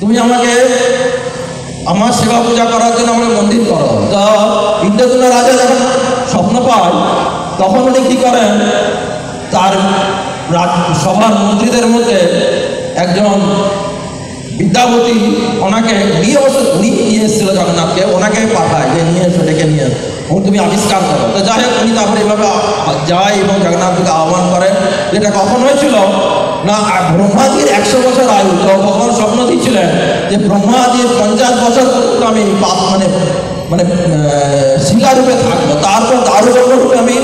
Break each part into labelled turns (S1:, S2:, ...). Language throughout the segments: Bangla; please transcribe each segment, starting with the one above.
S1: তুমি আমাকে আমার সেবা পূজা করার জন্য আমাকে মন্দির করো। তা ইন্দ্রদুম্ন রাজা যখন স্বপ্ন পায় তখন উনি কী করেন, তার সভার মন্ত্রীদের মধ্যে একজন বিদ্যাপতি ওনাকে নিয়ে উনি নিয়ে এসেছিল জগন্নাথকে, ওনাকে পাঠায় যে নিয়ে এসো, ডেকে নিয়ে তুমি আবিষ্কার করো। তো যাই হোক উনি তারপরে এইভাবে যায় এবং জগন্নাথকে আহ্বান করেন। যেটা কখন হয়েছিল না, ব্রহ্মাজির 100 বছর আয়ু। তো ভগবান স্বপ্ন দিচ্ছিলেন যে ব্রহ্মাজির 50 বছর পর্যন্ত আমি মানে শিলারূপে থাকবো, তারপর দারুচক্র রূপে আমি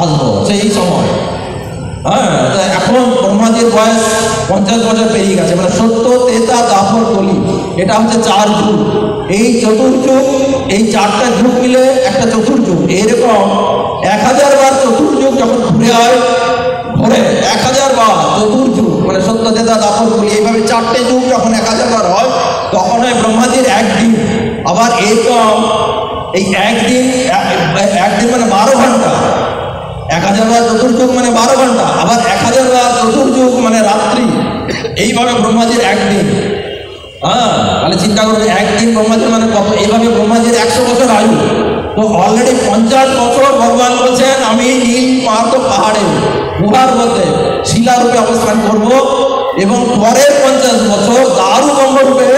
S1: আসবো সেই সময়। হ্যাঁ, এখন ব্রহ্মাজির বয়স 50 বছর পেরিয়ে গেছে, মানে সত্য, তেতা, দাপর, কলি, এটা হচ্ছে 4 যুগ। এই চতুর্যুগ, এই 4টা যুগ মিলে একটা চতুর্যুগ। এইরকম 1000 বার চতুর্যুগ যখন ঘুরে 1000 বার চতুর্যুগ, মানে সত্য, তেতা, দাপর, কলি, এইভাবে 4টে যুগ যখন 1000 বার হয় তখন হয় ব্রহ্মাজির একদিন। আবার এরকম এই একদিন মানে 12 ঘন্টা। 1000 বার চতুর্যুগ মানে 12 ঘন্টা, আবার 1000 বার চতুর্যুগ মানে রাত্রি। এইভাবে ব্রহ্মাজির একদিন। হ্যাঁ, তাহলে চিন্তা করবে একদিন ব্রহ্মাজির মানে কত। এইভাবে ব্রহ্মাজির 100 বছর আয়ু। তো অলরেডি 50 বছর ভগবান বলছেন আমি নীল পাহাড়ে গুহার মধ্যে শিলারূপে অবস্থান করব এবং পরের 50 বছর দারু ব্রহ্মরূপে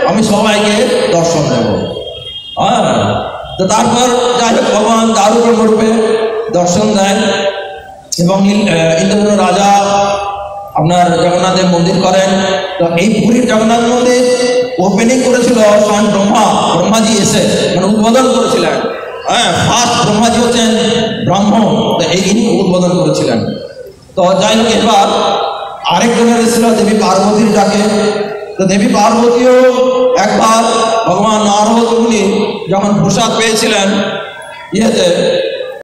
S1: আমি সবাইকে দর্শন দেব। হ্যাঁ, তো তারপর যাই হোক ভগবান দারু ব্রহ্মরূপে দর্শন দেন এবং ইন্দ্রদুম্ন রাজা আপনার জগন্নাথের মন্দির করেন। তো এই পুরীর জগন্নাথ মন্দির ওপেনিং করেছিল স্বয়ং ব্রহ্মাজি এসে, মানে উদ্বোধন করেছিলেন। হ্যাঁ, ফার্স্ট ব্রহ্মাজি হচ্ছেন ব্রহ্ম, তো ইনি উদ্বোধন করেছিলেন। তো যাই হোক এবার আরেকজনের এসেছিল দেবী পার্বতীর ডাকে। তো দেবী পার্বতীও একবার ভগবান নারদ মুনি যখন প্রসাদ পেয়েছিলেন ইয়েতে